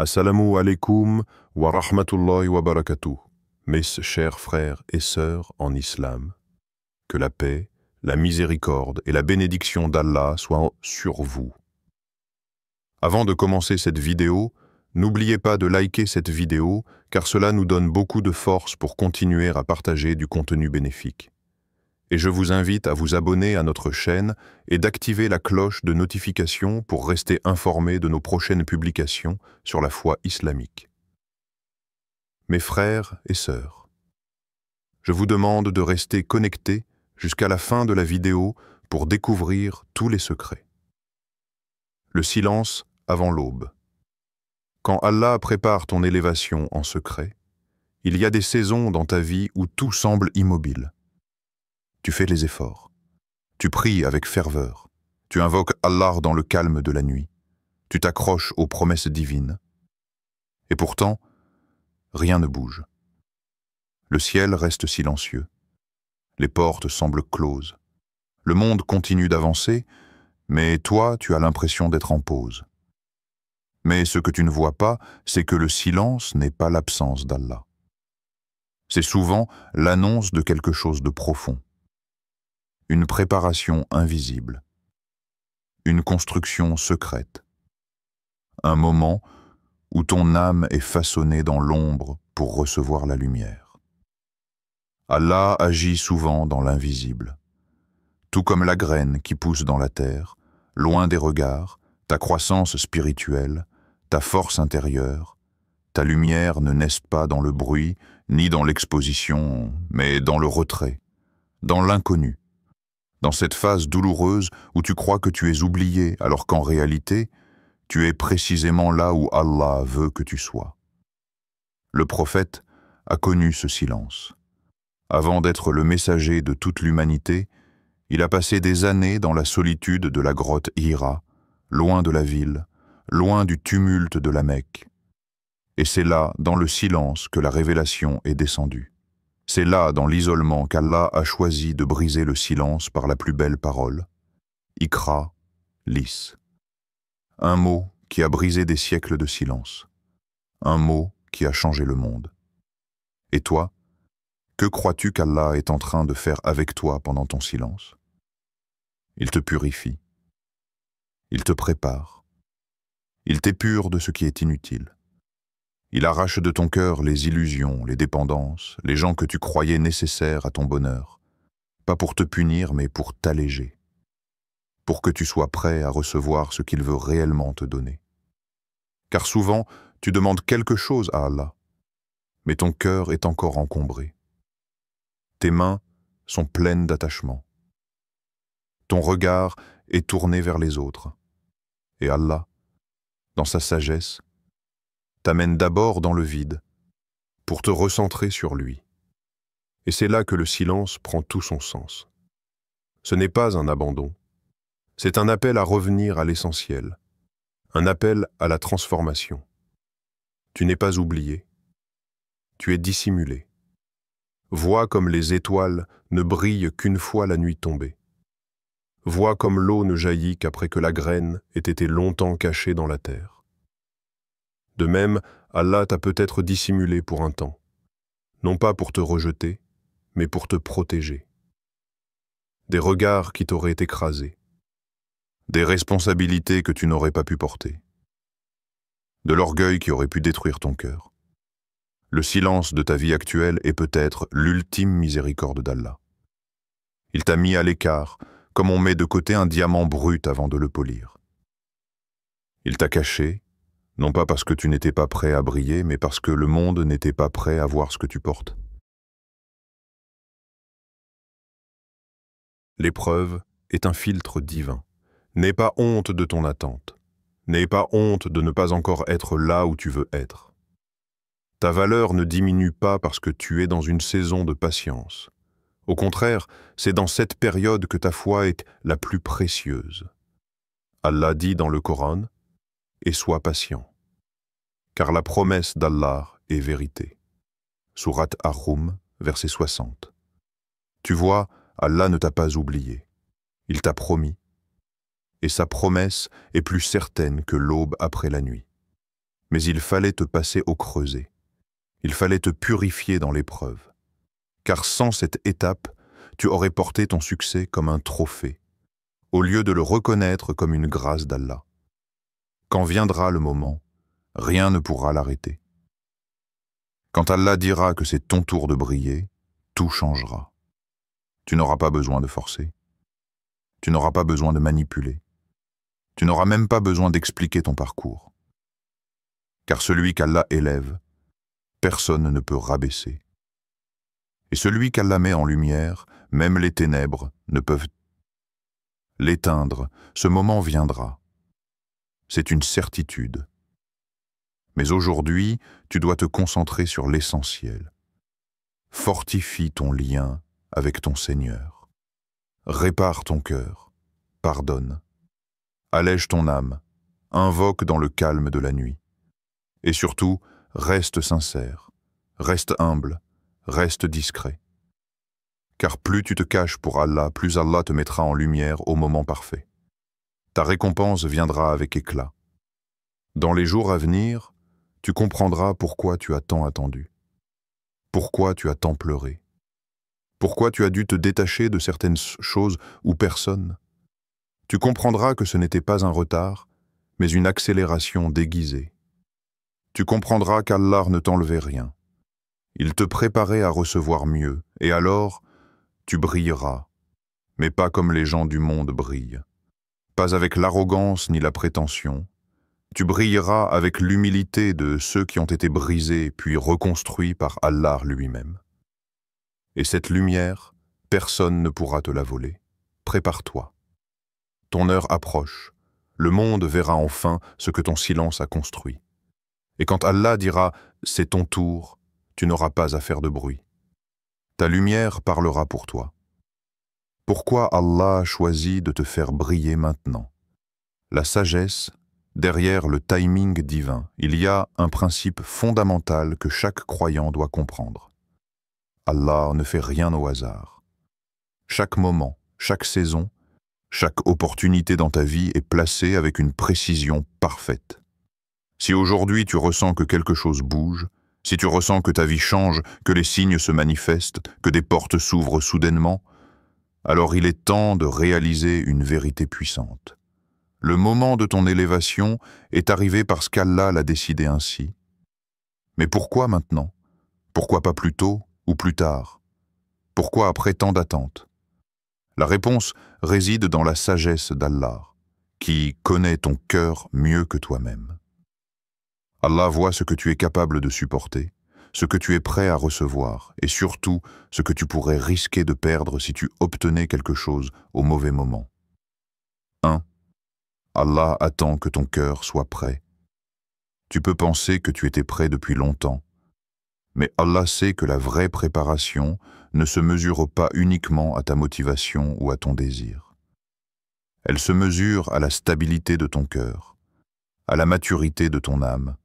Assalamu alaikum wa rahmatullahi wa barakatuh, mes chers frères et sœurs en islam. Que la paix, la miséricorde et la bénédiction d'Allah soient sur vous. Avant de commencer cette vidéo, n'oubliez pas de liker cette vidéo car cela nous donne beaucoup de force pour continuer à partager du contenu bénéfique. Et je vous invite à vous abonner à notre chaîne et d'activer la cloche de notification pour rester informé de nos prochaines publications sur la foi islamique. Mes frères et sœurs, je vous demande de rester connectés jusqu'à la fin de la vidéo pour découvrir tous les secrets. Le silence avant l'aube. Quand Allah prépare ton élévation en secret, il y a des saisons dans ta vie où tout semble immobile. Tu fais les efforts. Tu pries avec ferveur. Tu invoques Allah dans le calme de la nuit. Tu t'accroches aux promesses divines. Et pourtant, rien ne bouge. Le ciel reste silencieux. Les portes semblent closes. Le monde continue d'avancer, mais toi, tu as l'impression d'être en pause. Mais ce que tu ne vois pas, c'est que le silence n'est pas l'absence d'Allah. C'est souvent l'annonce de quelque chose de profond. Une préparation invisible, une construction secrète, un moment où ton âme est façonnée dans l'ombre pour recevoir la lumière. Allah agit souvent dans l'invisible, tout comme la graine qui pousse dans la terre, loin des regards, ta croissance spirituelle, ta force intérieure, ta lumière ne naissent pas dans le bruit, ni dans l'exposition, mais dans le retrait, dans l'inconnu. Dans cette phase douloureuse où tu crois que tu es oublié alors qu'en réalité, tu es précisément là où Allah veut que tu sois. Le prophète a connu ce silence. Avant d'être le messager de toute l'humanité, il a passé des années dans la solitude de la grotte Hira, loin de la ville, loin du tumulte de la Mecque. Et c'est là, dans le silence, que la révélation est descendue. C'est là, dans l'isolement, qu'Allah a choisi de briser le silence par la plus belle parole. Iqra, lis. Un mot qui a brisé des siècles de silence. Un mot qui a changé le monde. Et toi, que crois-tu qu'Allah est en train de faire avec toi pendant ton silence? Il te purifie. Il te prépare. Il t'épure de ce qui est inutile. Il arrache de ton cœur les illusions, les dépendances, les gens que tu croyais nécessaires à ton bonheur. Pas pour te punir, mais pour t'alléger. Pour que tu sois prêt à recevoir ce qu'il veut réellement te donner. Car souvent, tu demandes quelque chose à Allah, mais ton cœur est encore encombré. Tes mains sont pleines d'attachement. Ton regard est tourné vers les autres. Et Allah, dans sa sagesse, t'amène d'abord dans le vide, pour te recentrer sur lui. Et c'est là que le silence prend tout son sens. Ce n'est pas un abandon, c'est un appel à revenir à l'essentiel, un appel à la transformation. Tu n'es pas oublié, tu es dissimulé. Vois comme les étoiles ne brillent qu'une fois la nuit tombée. Vois comme l'eau ne jaillit qu'après que la graine ait été longtemps cachée dans la terre. De même, Allah t'a peut-être dissimulé pour un temps, non pas pour te rejeter, mais pour te protéger. Des regards qui t'auraient écrasé, des responsabilités que tu n'aurais pas pu porter, de l'orgueil qui aurait pu détruire ton cœur. Le silence de ta vie actuelle est peut-être l'ultime miséricorde d'Allah. Il t'a mis à l'écart, comme on met de côté un diamant brut avant de le polir. Il t'a caché, non pas parce que tu n'étais pas prêt à briller, mais parce que le monde n'était pas prêt à voir ce que tu portes. L'épreuve est un filtre divin. N'aie pas honte de ton attente. N'aie pas honte de ne pas encore être là où tu veux être. Ta valeur ne diminue pas parce que tu es dans une saison de patience. Au contraire, c'est dans cette période que ta foi est la plus précieuse. Allah dit dans le Coran, « Et sois patient ». Car la promesse d'Allah est vérité. Sourate Ar-Rum, verset 60. Tu vois, Allah ne t'a pas oublié. Il t'a promis. Et sa promesse est plus certaine que l'aube après la nuit. Mais il fallait te passer au creuset. Il fallait te purifier dans l'épreuve. Car sans cette étape, tu aurais porté ton succès comme un trophée, au lieu de le reconnaître comme une grâce d'Allah. Quand viendra le moment, rien ne pourra l'arrêter. Quand Allah dira que c'est ton tour de briller, tout changera. Tu n'auras pas besoin de forcer. Tu n'auras pas besoin de manipuler. Tu n'auras même pas besoin d'expliquer ton parcours. Car celui qu'Allah élève, personne ne peut rabaisser. Et celui qu'Allah met en lumière, même les ténèbres ne peuvent l'éteindre. Ce moment viendra. C'est une certitude. Mais aujourd'hui, tu dois te concentrer sur l'essentiel. Fortifie ton lien avec ton Seigneur. Répare ton cœur. Pardonne. Allège ton âme. Invoque dans le calme de la nuit. Et surtout, reste sincère. Reste humble. Reste discret. Car plus tu te caches pour Allah, plus Allah te mettra en lumière au moment parfait. Ta récompense viendra avec éclat. Dans les jours à venir, tu comprendras pourquoi tu as tant attendu. Pourquoi tu as tant pleuré. Pourquoi tu as dû te détacher de certaines choses ou personnes. Tu comprendras que ce n'était pas un retard, mais une accélération déguisée. Tu comprendras qu'Allah ne t'enlevait rien. Il te préparait à recevoir mieux, et alors, tu brilleras, mais pas comme les gens du monde brillent. Pas avec l'arrogance ni la prétention. Tu brilleras avec l'humilité de ceux qui ont été brisés puis reconstruits par Allah lui-même. Et cette lumière, personne ne pourra te la voler. Prépare-toi. Ton heure approche. Le monde verra enfin ce que ton silence a construit. Et quand Allah dira « c'est ton tour », tu n'auras pas à faire de bruit. Ta lumière parlera pour toi. Pourquoi Allah a choisi de te faire briller maintenant? La sagesse, derrière le timing divin, il y a un principe fondamental que chaque croyant doit comprendre. Allah ne fait rien au hasard. Chaque moment, chaque saison, chaque opportunité dans ta vie est placée avec une précision parfaite. Si aujourd'hui tu ressens que quelque chose bouge, si tu ressens que ta vie change, que les signes se manifestent, que des portes s'ouvrent soudainement, alors il est temps de réaliser une vérité puissante. Le moment de ton élévation est arrivé parce qu'Allah l'a décidé ainsi. Mais pourquoi maintenant? Pourquoi pas plus tôt ou plus tard? Pourquoi après tant d'attentes? La réponse réside dans la sagesse d'Allah, qui connaît ton cœur mieux que toi-même. Allah voit ce que tu es capable de supporter, ce que tu es prêt à recevoir, et surtout ce que tu pourrais risquer de perdre si tu obtenais quelque chose au mauvais moment. 1. Allah attend que ton cœur soit prêt. Tu peux penser que tu étais prêt depuis longtemps, mais Allah sait que la vraie préparation ne se mesure pas uniquement à ta motivation ou à ton désir. Elle se mesure à la stabilité de ton cœur, à la maturité de ton âme,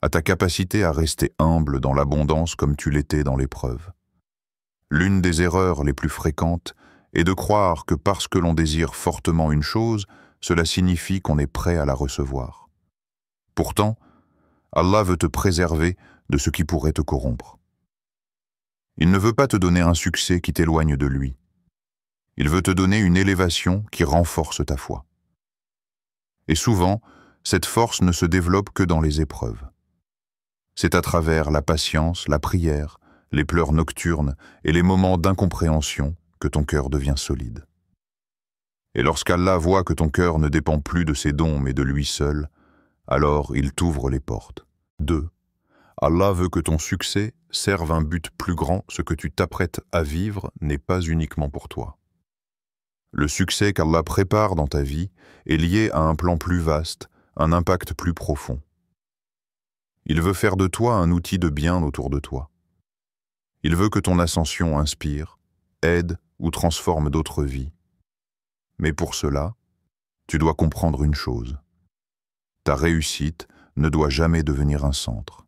à ta capacité à rester humble dans l'abondance comme tu l'étais dans l'épreuve. L'une des erreurs les plus fréquentes est de croire que parce que l'on désire fortement une chose, cela signifie qu'on est prêt à la recevoir. Pourtant, Allah veut te préserver de ce qui pourrait te corrompre. Il ne veut pas te donner un succès qui t'éloigne de lui. Il veut te donner une élévation qui renforce ta foi. Et souvent, cette force ne se développe que dans les épreuves. C'est à travers la patience, la prière, les pleurs nocturnes et les moments d'incompréhension que ton cœur devient solide. Et lorsqu'Allah voit que ton cœur ne dépend plus de ses dons mais de lui seul, alors il t'ouvre les portes. 2. Allah veut que ton succès serve un but plus grand. Ce que tu t'apprêtes à vivre n'est pas uniquement pour toi. Le succès qu'Allah prépare dans ta vie est lié à un plan plus vaste, un impact plus profond. Il veut faire de toi un outil de bien autour de toi. Il veut que ton ascension inspire, aide ou transforme d'autres vies. Mais pour cela, tu dois comprendre une chose. Ta réussite ne doit jamais devenir un centre.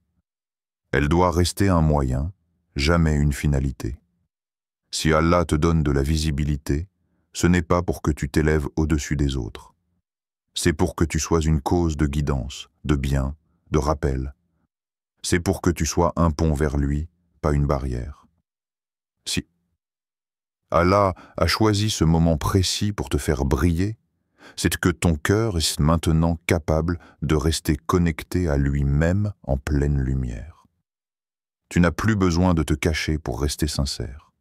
Elle doit rester un moyen, jamais une finalité. Si Allah te donne de la visibilité, ce n'est pas pour que tu t'élèves au-dessus des autres. C'est pour que tu sois une cause de guidance, de bien, de rappel. C'est pour que tu sois un pont vers lui, pas une barrière. Si Allah a choisi ce moment précis pour te faire briller, c'est que ton cœur est maintenant capable de rester connecté à lui-même en pleine lumière. Tu n'as plus besoin de te cacher pour rester sincère.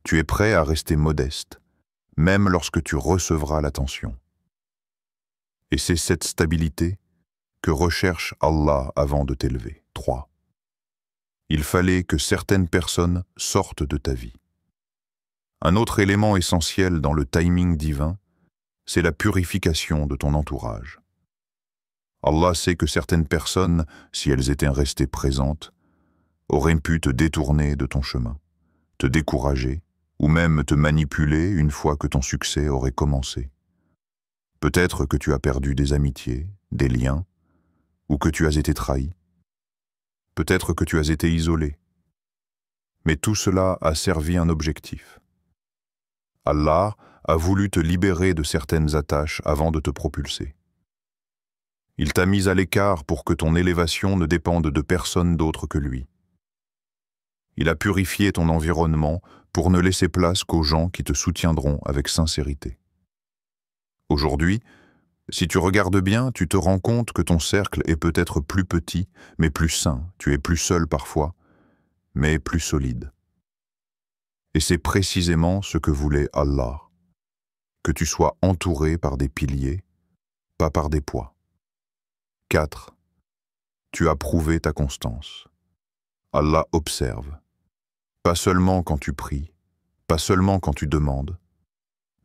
Tu es prêt à rester modeste, même lorsque tu recevras l'attention. Et c'est cette stabilité que recherche Allah avant de t'élever. 3. Il fallait que certaines personnes sortent de ta vie. Un autre élément essentiel dans le timing divin, c'est la purification de ton entourage. Allah sait que certaines personnes, si elles étaient restées présentes, auraient pu te détourner de ton chemin, te décourager, ou même te manipuler une fois que ton succès aurait commencé. Peut-être que tu as perdu des amitiés, des liens, ou que tu as été trahi. Peut-être que tu as été isolé. Mais tout cela a servi un objectif. Allah a voulu te libérer de certaines attaches avant de te propulser. Il t'a mis à l'écart pour que ton élévation ne dépende de personne d'autre que lui. Il a purifié ton environnement pour ne laisser place qu'aux gens qui te soutiendront avec sincérité. Aujourd'hui, si tu regardes bien, tu te rends compte que ton cercle est peut-être plus petit, mais plus sain. Tu es plus seul parfois, mais plus solide. Et c'est précisément ce que voulait Allah, que tu sois entouré par des piliers, pas par des poids. 4. Tu as prouvé ta constance. Allah observe, pas seulement quand tu pries, pas seulement quand tu demandes,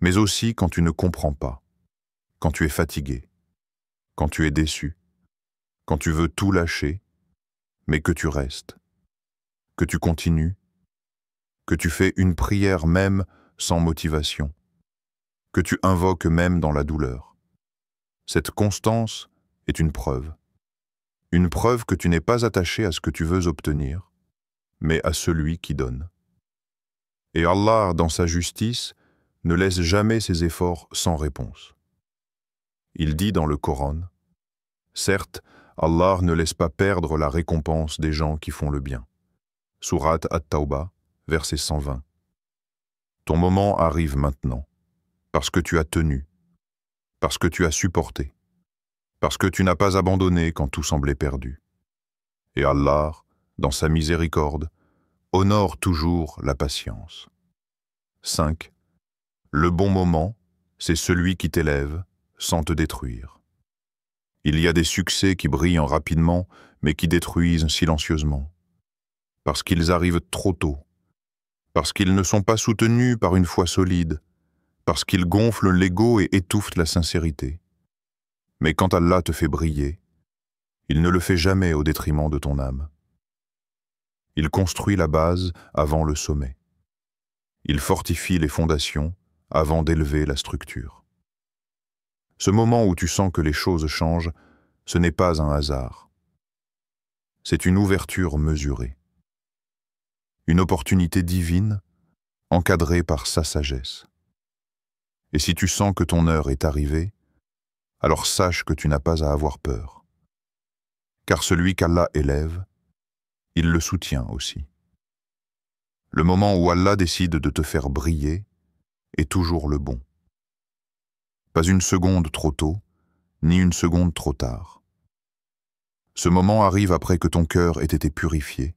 mais aussi quand tu ne comprends pas, quand tu es fatigué, quand tu es déçu, quand tu veux tout lâcher, mais que tu restes, que tu continues, que tu fais une prière même sans motivation, que tu invoques même dans la douleur. Cette constance est une preuve que tu n'es pas attaché à ce que tu veux obtenir, mais à celui qui donne. Et Allah, dans sa justice, ne laisse jamais ses efforts sans réponse. Il dit dans le Coran, « Certes, Allah ne laisse pas perdre la récompense des gens qui font le bien. » Sourate At-Tawbah, verset 120. Ton moment arrive maintenant, parce que tu as tenu, parce que tu as supporté, parce que tu n'as pas abandonné quand tout semblait perdu. Et Allah, dans sa miséricorde, honore toujours la patience. 5. Le bon moment, c'est celui qui t'élève sans te détruire. Il y a des succès qui brillent rapidement, mais qui détruisent silencieusement. Parce qu'ils arrivent trop tôt, parce qu'ils ne sont pas soutenus par une foi solide, parce qu'ils gonflent l'ego et étouffent la sincérité. Mais quand Allah te fait briller, il ne le fait jamais au détriment de ton âme. Il construit la base avant le sommet. Il fortifie les fondations avant d'élever la structure. Ce moment où tu sens que les choses changent, ce n'est pas un hasard. C'est une ouverture mesurée. Une opportunité divine, encadrée par sa sagesse. Et si tu sens que ton heure est arrivée, alors sache que tu n'as pas à avoir peur. Car celui qu'Allah élève, il le soutient aussi. Le moment où Allah décide de te faire briller est toujours le bon. Pas une seconde trop tôt, ni une seconde trop tard. Ce moment arrive après que ton cœur ait été purifié,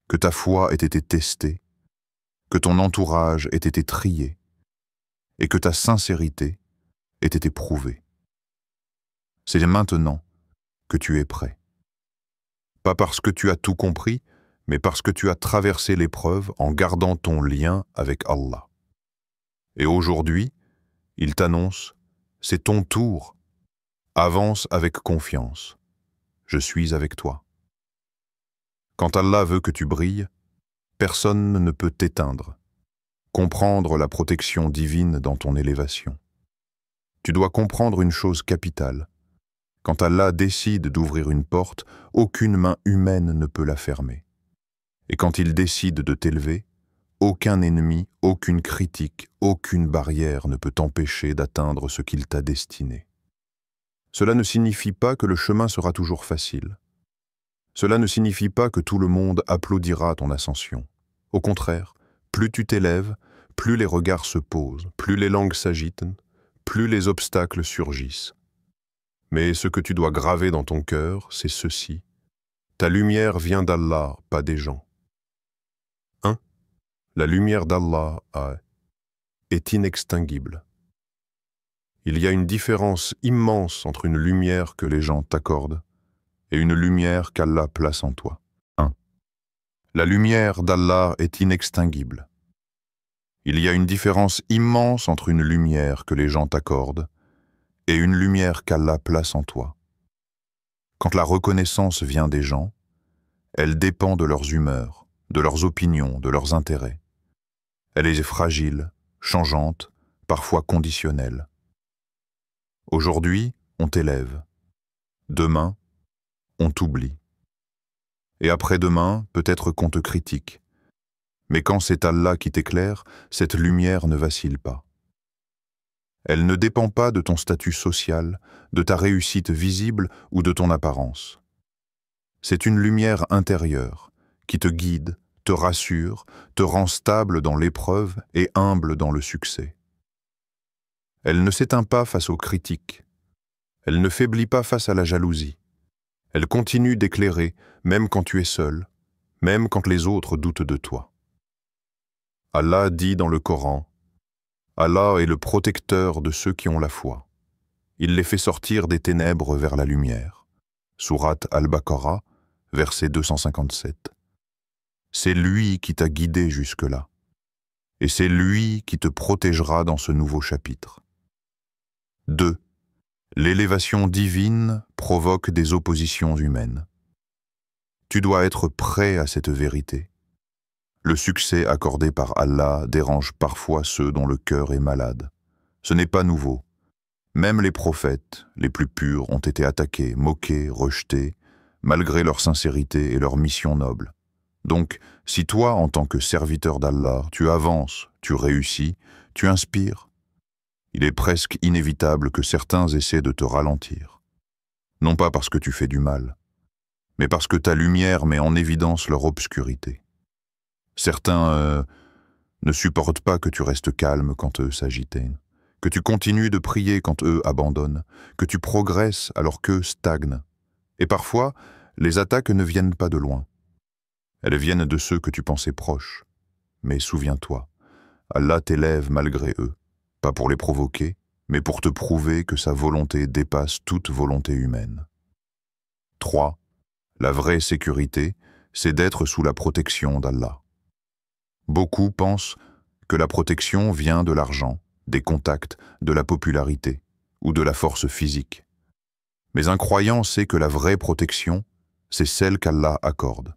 que ta foi ait été testée, que ton entourage ait été trié, et que ta sincérité ait été prouvée. C'est maintenant que tu es prêt. Pas parce que tu as tout compris, mais parce que tu as traversé l'épreuve en gardant ton lien avec Allah. Et aujourd'hui, il t'annonce, c'est ton tour. Avance avec confiance. Je suis avec toi. Quand Allah veut que tu brilles, personne ne peut t'éteindre. Comprendre la protection divine dans ton élévation. Tu dois comprendre une chose capitale. Quand Allah décide d'ouvrir une porte, aucune main humaine ne peut la fermer. Et quand il décide de t'élever, aucun ennemi, aucune critique, aucune barrière ne peut t'empêcher d'atteindre ce qu'il t'a destiné. Cela ne signifie pas que le chemin sera toujours facile. Cela ne signifie pas que tout le monde applaudira ton ascension. Au contraire, plus tu t'élèves, plus les regards se posent, plus les langues s'agitent, plus les obstacles surgissent. Mais ce que tu dois graver dans ton cœur, c'est ceci. Ta lumière vient d'Allah, pas des gens. 1. La lumière d'Allah est inextinguible. Il y a une différence immense entre une lumière que les gens t'accordent et une lumière qu'Allah place en toi. 1. La lumière d'Allah est inextinguible. Il y a une différence immense entre une lumière que les gens t'accordent et une lumière qu'Allah place en toi. Quand la reconnaissance vient des gens, elle dépend de leurs humeurs, de leurs opinions, de leurs intérêts. Elle est fragile, changeante, parfois conditionnelle. Aujourd'hui, on t'élève. Demain, on t'oublie. Et après-demain, peut-être qu'on te critique. Mais quand c'est Allah qui t'éclaire, cette lumière ne vacille pas. Elle ne dépend pas de ton statut social, de ta réussite visible ou de ton apparence. C'est une lumière intérieure qui te guide, te rassure, te rend stable dans l'épreuve et humble dans le succès. Elle ne s'éteint pas face aux critiques. Elle ne faiblit pas face à la jalousie. Elle continue d'éclairer, même quand tu es seul, même quand les autres doutent de toi. Allah dit dans le Coran, « Allah est le protecteur de ceux qui ont la foi. Il les fait sortir des ténèbres vers la lumière. » Sourate Al-Baqarah, verset 257. C'est lui qui t'a guidé jusque-là. Et c'est lui qui te protégera dans ce nouveau chapitre. 2. L'élévation divine provoque des oppositions humaines. Tu dois être prêt à cette vérité. Le succès accordé par Allah dérange parfois ceux dont le cœur est malade. Ce n'est pas nouveau. Même les prophètes, les plus purs, ont été attaqués, moqués, rejetés, malgré leur sincérité et leur mission noble. Donc, si toi, en tant que serviteur d'Allah, tu avances, tu réussis, tu inspires, il est presque inévitable que certains essaient de te ralentir. Non pas parce que tu fais du mal, mais parce que ta lumière met en évidence leur obscurité. Certains ne supportent pas que tu restes calme quand eux s'agitent, que tu continues de prier quand eux abandonnent, que tu progresses alors qu'eux stagnent. Et parfois, les attaques ne viennent pas de loin. Elles viennent de ceux que tu pensais proches. Mais souviens-toi, Allah t'élève malgré eux, pas pour les provoquer, mais pour te prouver que sa volonté dépasse toute volonté humaine. 3. La vraie sécurité, c'est d'être sous la protection d'Allah. Beaucoup pensent que la protection vient de l'argent, des contacts, de la popularité ou de la force physique. Mais un croyant sait que la vraie protection, c'est celle qu'Allah accorde.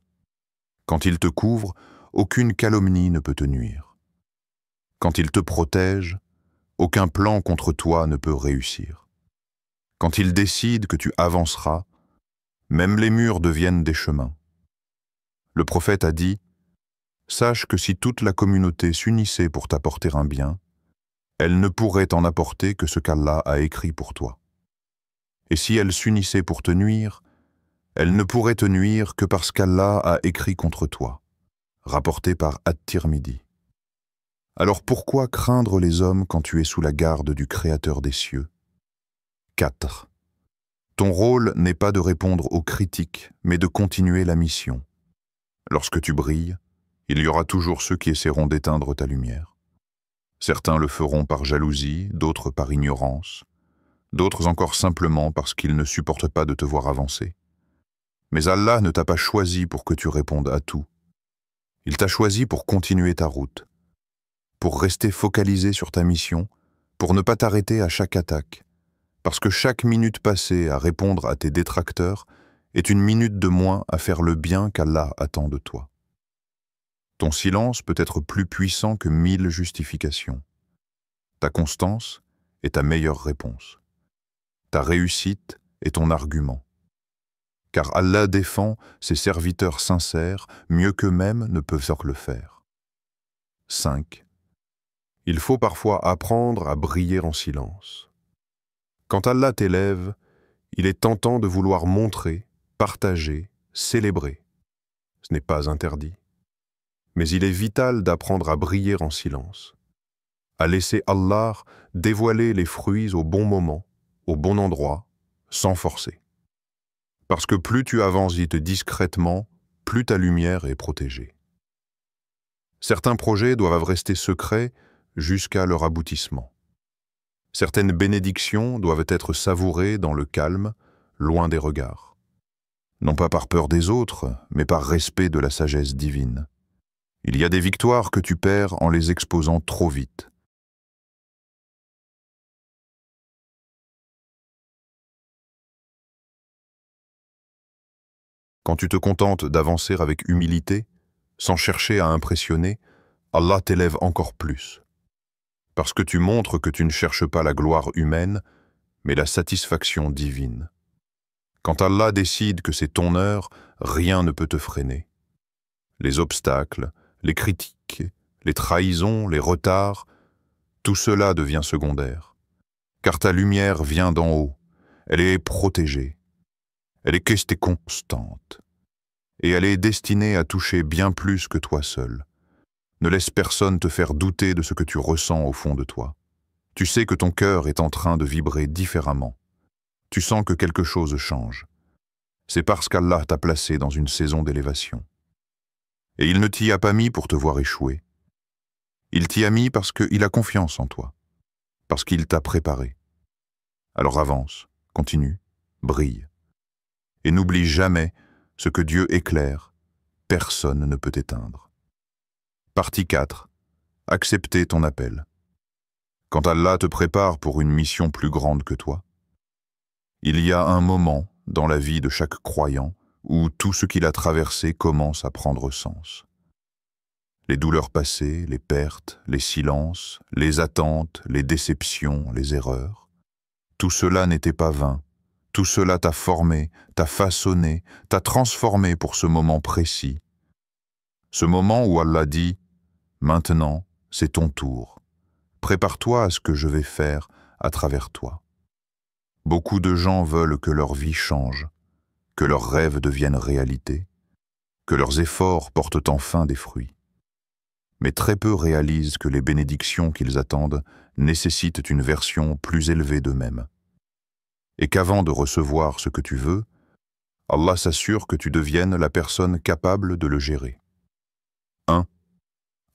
Quand il te couvre, aucune calomnie ne peut te nuire. Quand il te protège, aucun plan contre toi ne peut réussir. Quand il décide que tu avanceras, même les murs deviennent des chemins. Le prophète a dit, « Sache que si toute la communauté s'unissait pour t'apporter un bien, elle ne pourrait t'en apporter que ce qu'Allah a écrit pour toi. Et si elle s'unissait pour te nuire, elle ne pourrait te nuire que parce qu'Allah a écrit contre toi. » Rapporté par At-Tirmidhi. Alors pourquoi craindre les hommes quand tu es sous la garde du Créateur des cieux? 4. Ton rôle n'est pas de répondre aux critiques, mais de continuer la mission. Lorsque tu brilles, il y aura toujours ceux qui essaieront d'éteindre ta lumière. Certains le feront par jalousie, d'autres par ignorance, d'autres encore simplement parce qu'ils ne supportent pas de te voir avancer. Mais Allah ne t'a pas choisi pour que tu répondes à tout. Il t'a choisi pour continuer ta route, pour rester focalisé sur ta mission, pour ne pas t'arrêter à chaque attaque, parce que chaque minute passée à répondre à tes détracteurs est une minute de moins à faire le bien qu'Allah attend de toi. Ton silence peut être plus puissant que 1000 justifications. Ta constance est ta meilleure réponse. Ta réussite est ton argument. Car Allah défend ses serviteurs sincères mieux qu'eux-mêmes ne peuvent le faire. 5. Il faut parfois apprendre à briller en silence. Quand Allah t'élève, Il est tentant de vouloir montrer, partager, célébrer. Ce n'est pas interdit. Mais il est vital d'apprendre à briller en silence, à laisser Allah dévoiler les fruits au bon moment, au bon endroit, sans forcer. Parce que plus tu avances vite discrètement, plus ta lumière est protégée. Certains projets doivent rester secrets jusqu'à leur aboutissement. Certaines bénédictions doivent être savourées dans le calme, loin des regards. Non pas par peur des autres, mais par respect de la sagesse divine. Il y a des victoires que tu perds en les exposant trop vite. Quand tu te contentes d'avancer avec humilité, sans chercher à impressionner, Allah t'élève encore plus. Parce que tu montres que tu ne cherches pas la gloire humaine, mais la satisfaction divine. Quand Allah décide que c'est ton heure, rien ne peut te freiner. Les obstacles, les critiques, les trahisons, les retards, tout cela devient secondaire. Car ta lumière vient d'en haut, elle est protégée, elle est restée constante, et elle est destinée à toucher bien plus que toi seul. Ne laisse personne te faire douter de ce que tu ressens au fond de toi. Tu sais que ton cœur est en train de vibrer différemment. Tu sens que quelque chose change. C'est parce qu'Allah t'a placé dans une saison d'élévation. Et il ne t'y a pas mis pour te voir échouer. Il t'y a mis parce qu'il a confiance en toi, parce qu'il t'a préparé. Alors avance, continue, brille. Et n'oublie jamais, ce que Dieu éclaire, personne ne peut éteindre. Partie 4. Accepter ton appel. Quand Allah te prépare pour une mission plus grande que toi, il y a un moment dans la vie de chaque croyant où tout ce qu'il a traversé commence à prendre sens. Les douleurs passées, les pertes, les silences, les attentes, les déceptions, les erreurs, tout cela n'était pas vain. Tout cela t'a formé, t'a façonné, t'a transformé pour ce moment précis. Ce moment où Allah dit « Maintenant, c'est ton tour. Prépare-toi à ce que je vais faire à travers toi. » Beaucoup de gens veulent que leur vie change, que leurs rêves deviennent réalité, que leurs efforts portent enfin des fruits. Mais très peu réalisent que les bénédictions qu'ils attendent nécessitent une version plus élevée d'eux-mêmes. Et qu'avant de recevoir ce que tu veux, Allah s'assure que tu deviennes la personne capable de le gérer. 1.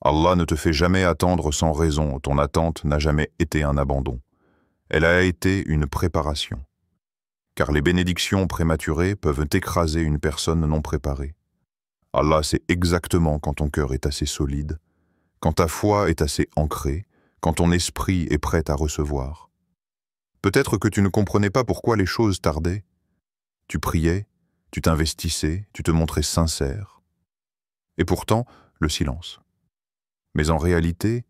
Allah ne te fait jamais attendre sans raison, ton attente n'a jamais été un abandon. Elle a été une préparation. Car les bénédictions prématurées peuvent écraser une personne non préparée. Allah sait exactement quand ton cœur est assez solide, quand ta foi est assez ancrée, quand ton esprit est prêt à recevoir. Peut-être que tu ne comprenais pas pourquoi les choses tardaient. Tu priais, tu t'investissais, tu te montrais sincère. Et pourtant, le silence. Mais en réalité,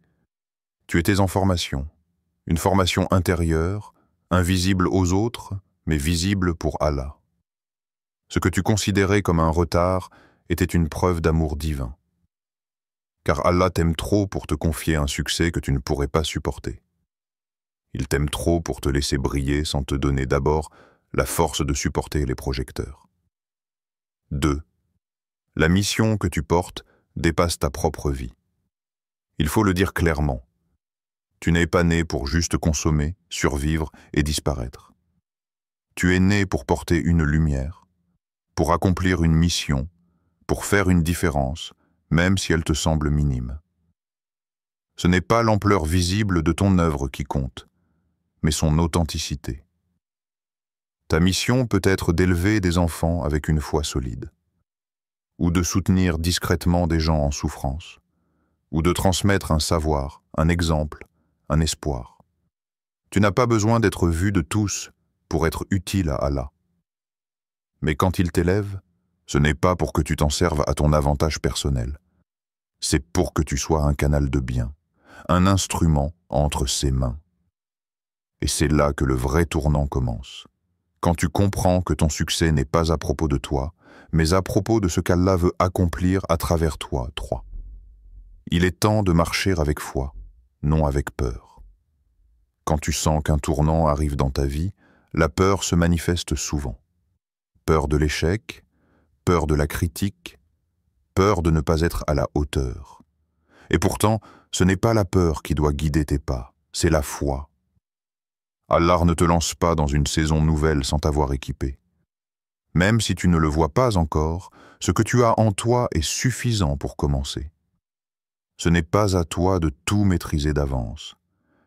tu étais en formation. Une formation intérieure, invisible aux autres, mais visible pour Allah. Ce que tu considérais comme un retard était une preuve d'amour divin. Car Allah t'aime trop pour te confier un succès que tu ne pourrais pas supporter. Il t'aime trop pour te laisser briller sans te donner d'abord la force de supporter les projecteurs. 2. La mission que tu portes dépasse ta propre vie. Il faut le dire clairement. Tu n'es pas né pour juste consommer, survivre et disparaître. Tu es né pour porter une lumière, pour accomplir une mission, pour faire une différence, même si elle te semble minime. Ce n'est pas l'ampleur visible de ton œuvre qui compte, mais son authenticité. Ta mission peut être d'élever des enfants avec une foi solide, ou de soutenir discrètement des gens en souffrance, ou de transmettre un savoir, un exemple, un espoir. Tu n'as pas besoin d'être vu de tous pour être utile à Allah. Mais quand il t'élève, ce n'est pas pour que tu t'en serves à ton avantage personnel. C'est pour que tu sois un canal de bien, un instrument entre ses mains. Et c'est là que le vrai tournant commence. Quand tu comprends que ton succès n'est pas à propos de toi, mais à propos de ce qu'Allah veut accomplir à travers toi. 3. Il est temps de marcher avec foi, non avec peur. Quand tu sens qu'un tournant arrive dans ta vie, la peur se manifeste souvent. Peur de l'échec, peur de la critique, peur de ne pas être à la hauteur. Et pourtant, ce n'est pas la peur qui doit guider tes pas, c'est la foi. Allah ne te lance pas dans une saison nouvelle sans t'avoir équipé. Même si tu ne le vois pas encore, ce que tu as en toi est suffisant pour commencer. Ce n'est pas à toi de tout maîtriser d'avance.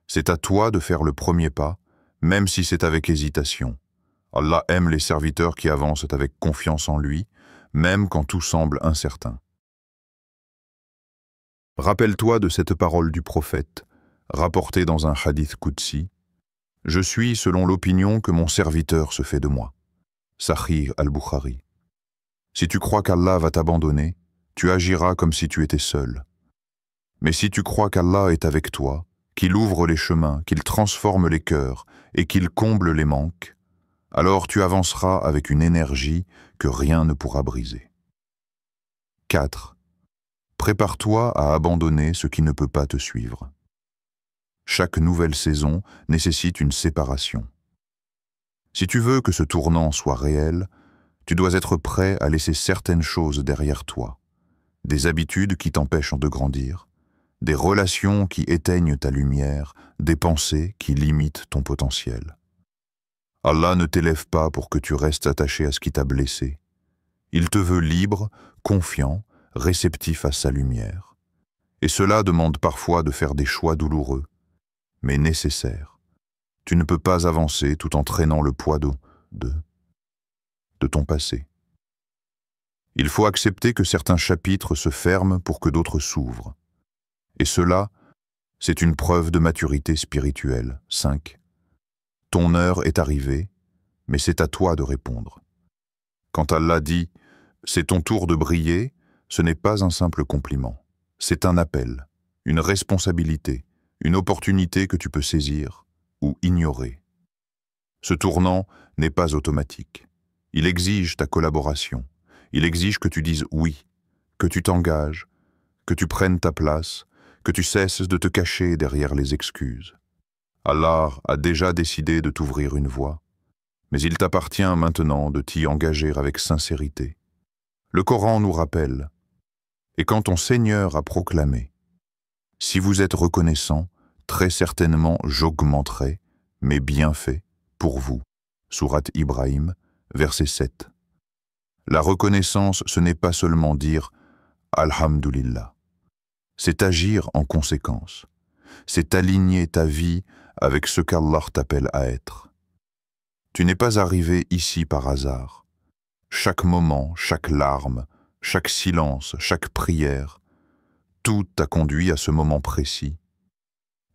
C'est à toi de faire le premier pas, même si c'est avec hésitation. Allah aime les serviteurs qui avancent avec confiance en lui, même quand tout semble incertain. Rappelle-toi de cette parole du prophète, rapportée dans un hadith qudsi. « Je suis selon l'opinion que mon serviteur se fait de moi. » Sahih al-Bukhari. Si tu crois qu'Allah va t'abandonner, tu agiras comme si tu étais seul. Mais si tu crois qu'Allah est avec toi, qu'il ouvre les chemins, qu'il transforme les cœurs et qu'il comble les manques, alors tu avanceras avec une énergie que rien ne pourra briser. 4. Prépare-toi à abandonner ce qui ne peut pas te suivre. Chaque nouvelle saison nécessite une séparation. Si tu veux que ce tournant soit réel, tu dois être prêt à laisser certaines choses derrière toi, des habitudes qui t'empêchent de grandir, des relations qui éteignent ta lumière, des pensées qui limitent ton potentiel. Allah ne t'élève pas pour que tu restes attaché à ce qui t'a blessé. Il te veut libre, confiant, réceptif à sa lumière. Et cela demande parfois de faire des choix douloureux, mais nécessaires. Tu ne peux pas avancer tout en traînant le poids de ton passé. Il faut accepter que certains chapitres se ferment pour que d'autres s'ouvrent. Et cela, c'est une preuve de maturité spirituelle. 5. Ton heure est arrivée, mais c'est à toi de répondre. Quand Allah dit « c'est ton tour de briller », ce n'est pas un simple compliment. C'est un appel, une responsabilité, une opportunité que tu peux saisir ou ignorer. Ce tournant n'est pas automatique. Il exige ta collaboration. Il exige que tu dises oui, que tu t'engages, que tu prennes ta place, que tu cesses de te cacher derrière les excuses. Allah a déjà décidé de t'ouvrir une voie, mais il t'appartient maintenant de t'y engager avec sincérité. Le Coran nous rappelle, « Et quand ton Seigneur a proclamé, « Si vous êtes reconnaissant, très certainement j'augmenterai mes bienfaits pour vous. » Sourate Ibrahim, verset 7. La reconnaissance, ce n'est pas seulement dire « Alhamdulillah ». C'est agir en conséquence. C'est aligner ta vie avec ce qu'Allah t'appelle à être. Tu n'es pas arrivé ici par hasard. Chaque moment, chaque larme, chaque silence, chaque prière, tout t'a conduit à ce moment précis.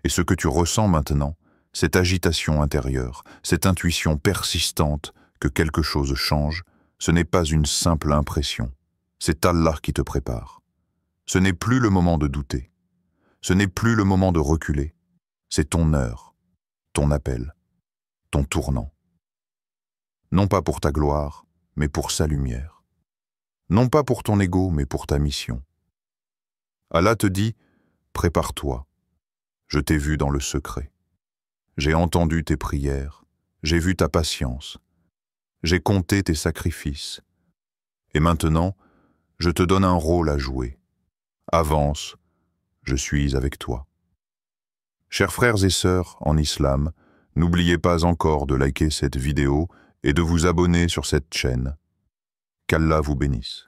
Et ce que tu ressens maintenant, cette agitation intérieure, cette intuition persistante que quelque chose change, ce n'est pas une simple impression. C'est Allah qui te prépare. Ce n'est plus le moment de douter. Ce n'est plus le moment de reculer. C'est ton heure, ton appel, ton tournant. Non pas pour ta gloire, mais pour sa lumière. Non pas pour ton ego, mais pour ta mission. Allah te dit, prépare-toi. Je t'ai vu dans le secret. J'ai entendu tes prières, j'ai vu ta patience. J'ai compté tes sacrifices. Et maintenant, je te donne un rôle à jouer. Avance, je suis avec toi. Chers frères et sœurs en islam, n'oubliez pas encore de liker cette vidéo et de vous abonner sur cette chaîne. Qu'Allah vous bénisse.